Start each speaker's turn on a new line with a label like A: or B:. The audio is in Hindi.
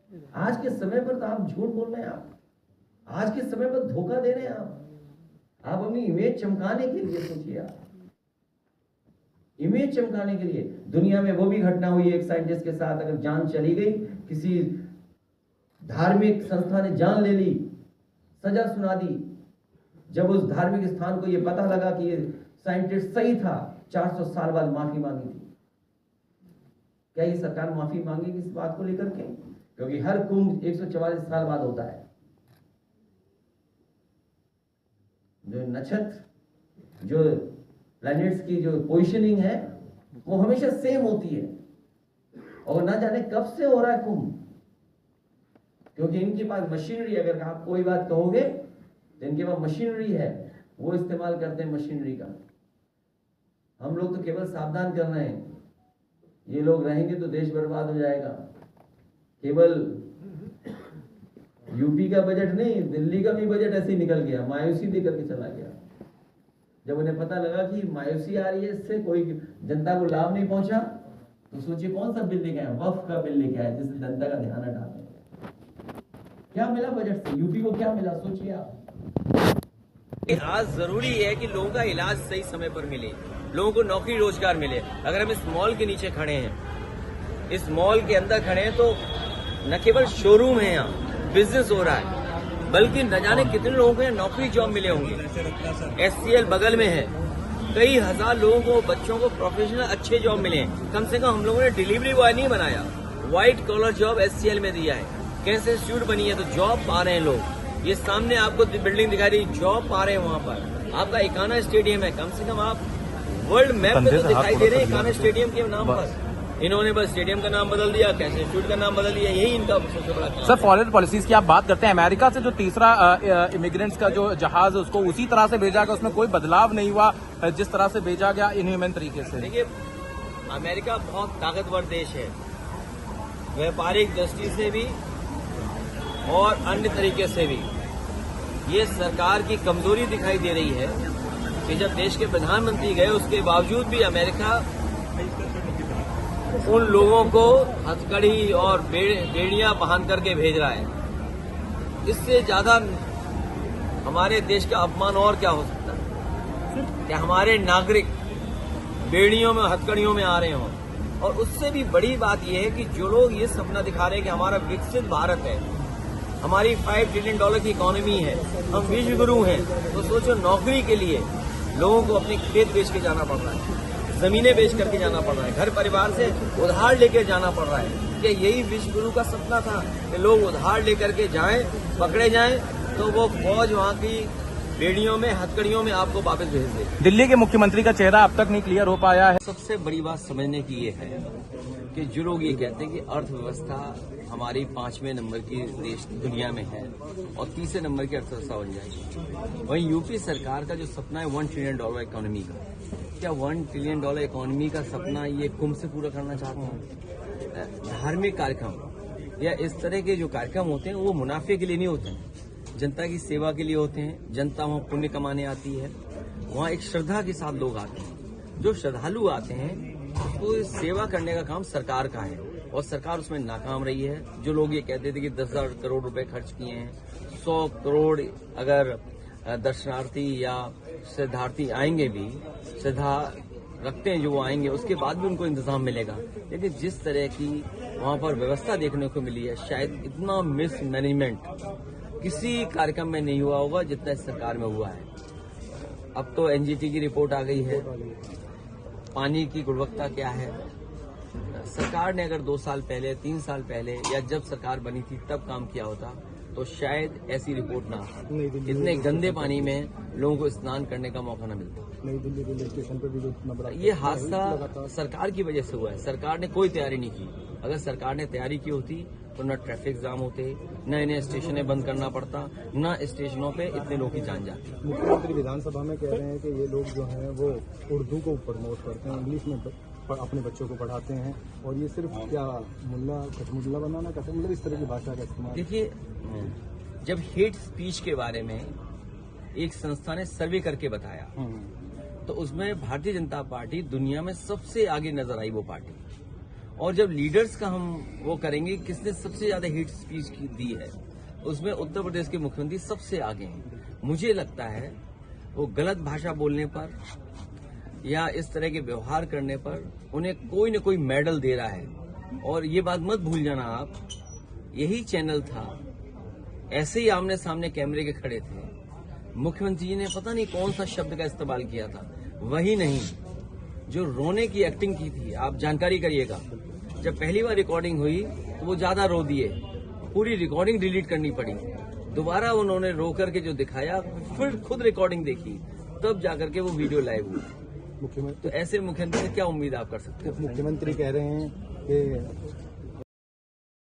A: आज के समय पर तो आप झूठ बोल रहे हैं, आज के समय पर धोखा दे रहे हैं आप अपनी इमेज चमकाने के लिए सोचिए, आप इमेज चमकाने के लिए। दुनिया में वो भी घटना हुई एक साइंटिस्ट के साथ, अगर जान चली गई, किसी धार्मिक संस्था ने जान ले ली, सजा सुना दी। जब उस धार्मिक स्थान को ये पता लगा कि ये साइंटिस्ट सही था, 400 साल बाद माफी मांगी थी। क्या ये सरकार माफी मांगेगी इस बात को लेकर के? क्योंकि हर कुंभ 144 साल बाद होता है। जो नक्षत्र, जो प्लैनेट्स की जो पोजिशनिंग है वो हमेशा सेम होती है, और ना जाने कब से हो रहा है कुंभ, क्योंकि इनके पास मशीनरी, अगर आप कोई बात कहोगे तो इनके पास मशीनरी है, वो इस्तेमाल करते हैं मशीनरी का। हम लोग तो केवल सावधान कर रहे हैं, ये लोग रहेंगे तो देश बर्बाद हो जाएगा। केवल यूपी का बजट नहीं, दिल्ली का भी बजट ऐसे ही निकल गया, मायूसी देकर के चला गया। जब उन्हें पता लगा कि मायूसी आ रही है, इससे कोई जनता को लाभ नहीं पहुंचा, तो सोचिए कौन सा बिल लेके आए, वक्फ का बिल लेके आए, जिससे जनता का ध्यान हटाते हैं। क्या मिला बजट से, यूपी को क्या मिला, सोचिए आप।
B: आज जरूरी है कि लोगों का इलाज सही समय पर मिले, लोगों को नौकरी रोजगार मिले। अगर हम इस मॉल के नीचे खड़े हैं, इस मॉल के अंदर खड़े हैं, तो न केवल शोरूम है, यहाँ बिजनेस हो रहा है, बल्कि न जाने कितने लोगों को नौकरी जॉब मिले होंगे। एससीएल बगल में है, कई हजार लोगों को, बच्चों को प्रोफेशनल अच्छे जॉब मिले हैं। कम से कम हम लोगों ने डिलीवरी बॉय नहीं बनाया, व्हाइट कॉलर जॉब एससीएल में दिया है। कैंसर इंस्टीट्यूट बनी है तो जॉब पा रहे हैं लोग। ये सामने आपको बिल्डिंग दिखाई रही, जॉब पा रहे हैं वहां पर। आपका इकाना स्टेडियम है, कम से कम आप वर्ल्ड मैप में तो दिखाई दे रहे हैं इकाना स्टेडियम के नाम पर। इन्होंने बस स्टेडियम का नाम बदल दिया, कैंसर इंस्टीट्यूट का नाम बदल दिया, यही इनका सबसे बड़ा काम।
C: सर, फॉरेन पॉलिसीज की आप बात करते हैं, अमेरिका से जो तीसरा इमिग्रेंट्स का जो जहाज है उसको उसी तरह से भेजा गया, उसमें कोई बदलाव नहीं हुआ जिस तरह से भेजा गया इनह्यूमन तरीके से।
B: देखिए, अमेरिका बहुत ताकतवर देश है, व्यापारिक दृष्टि से भी और अन्य तरीके से भी। ये सरकार की कमजोरी दिखाई दे रही है कि जब देश के प्रधानमंत्री गए, उसके बावजूद भी अमेरिका उन लोगों को हथकड़ी और बेड़ियां बांध करके भेज रहा है। इससे ज्यादा हमारे देश का अपमान और क्या हो सकता है कि हमारे नागरिक बेड़ियों में, हथकड़ियों में आ रहे हों। और उससे भी बड़ी बात यह है कि जो लोग ये सपना दिखा रहे हैं कि हमारा विकसित भारत है, हमारी $5 ट्रिलियन की इकोनॉमी है, हम विश्व गुरु हैं, तो सोचो नौकरी के लिए लोगों को अपने खेत बेच के जाना पड़ रहा है, जमीनें बेच करके जाना पड़ रहा है, घर परिवार से उधार लेकर जाना पड़ रहा है। कि यही विश्व गुरु का सपना था कि लोग उधार लेकर के जाएं, पकड़े जाएं, तो वो फौज वहां की बेड़ियों में, हथकड़ियों में आपको वापस भेज दे।
C: दिल्ली के मुख्यमंत्री का चेहरा अब तक नहीं क्लियर हो पाया है।
B: सबसे बड़ी बात समझने की ये है कि जो लोग ये कहते हैं कि अर्थव्यवस्था हमारी 5वें नंबर की देश दुनिया में है और 3रे नंबर की अर्थव्यवस्था बन जाएगी, वहीं यूपी सरकार का जो सपना है $1 ट्रिलियन इकोनॉमी का, क्या $1 ट्रिलियन इकोनॉमी का सपना ये कुंभ से पूरा करना चाहते हैं? धार्मिक कार्यक्रम या इस तरह के जो कार्यक्रम होते हैं वो मुनाफे के लिए नहीं होते हैं, जनता की सेवा के लिए होते हैं। जनता वहाँ पुण्य कमाने आती है, वहाँ एक श्रद्धा के साथ लोग आते हैं। जो श्रद्धालु आते हैं तो सेवा करने का काम सरकार का है और सरकार उसमें नाकाम रही है। जो लोग ये कहते थे कि 10,000 करोड़ रुपए खर्च किए हैं, 100 करोड़ अगर दर्शनार्थी या श्रद्धार्थी आएंगे भी, श्रद्धा रखते हैं जो वो आएंगे, उसके बाद भी उनको इंतजाम मिलेगा। लेकिन जिस तरह की वहाँ पर व्यवस्था देखने को मिली है, शायद इतना मिसमैनेजमेंट किसी कार्यक्रम में नहीं हुआ होगा जितना इस सरकार में हुआ है। अब तो एनजीटी की रिपोर्ट आ गई है, पानी की गुणवत्ता क्या है। सरकार ने अगर 2 साल पहले, 3 साल पहले या जब सरकार बनी थी तब काम किया होता तो शायद ऐसी रिपोर्ट ना आती, इतने गंदे पानी में लोगों को स्नान करने का मौका न मिलता।
D: नई दिल्ली रेलवे स्टेशन पर भी जो इतना बड़ा
B: ये हादसा सरकार की वजह से हुआ है। सरकार ने कोई तैयारी नहीं की। अगर सरकार ने तैयारी की होती तो न ट्रैफिक जाम होते, न इन्हें स्टेशनें बंद करना पड़ता, न स्टेशनों पे इतने लोग की जान जाती।
D: मुख्यमंत्री विधानसभा में कह रहे हैं कि ये लोग जो हैं वो उर्दू को प्रमोट करते हैं, इंग्लिश में अपने बच्चों को पढ़ाते हैं और ये सिर्फ क्या मुल्ला बनाना का, मतलब इस तरह की भाषा का इस्तेमाल।
B: देखिए, जब हेट स्पीच के बारे में एक संस्था ने सर्वे करके बताया तो उसमें भारतीय जनता पार्टी दुनिया में सबसे आगे नजर आई वो पार्टी। और जब लीडर्स का हम वो करेंगे किसने सबसे ज्यादा हिट स्पीच दी है, उसमें उत्तर प्रदेश के मुख्यमंत्री सबसे आगे हैं। मुझे लगता है वो गलत भाषा बोलने पर या इस तरह के व्यवहार करने पर उन्हें कोई न कोई मेडल दे रहा है। और ये बात मत भूल जाना आप, यही चैनल था, ऐसे ही आमने सामने कैमरे के खड़े थे, मुख्यमंत्री जी ने पता नहीं कौन सा शब्द का इस्तेमाल किया था, वही नहीं जो रोने की एक्टिंग की थी। आप जानकारी करिएगा, जब पहली बार रिकॉर्डिंग हुई तो वो ज्यादा रो दिए, पूरी रिकॉर्डिंग डिलीट करनी पड़ी, दोबारा उन्होंने रो करके जो दिखाया, फिर खुद रिकॉर्डिंग देखी, तब जाकर के वो वीडियो लाइव हुई।
D: मुख्यमंत्री
B: तो ऐसे मुख्यमंत्री से क्या उम्मीद आप कर सकते हो?
D: मुख्यमंत्री कह रहे हैं कि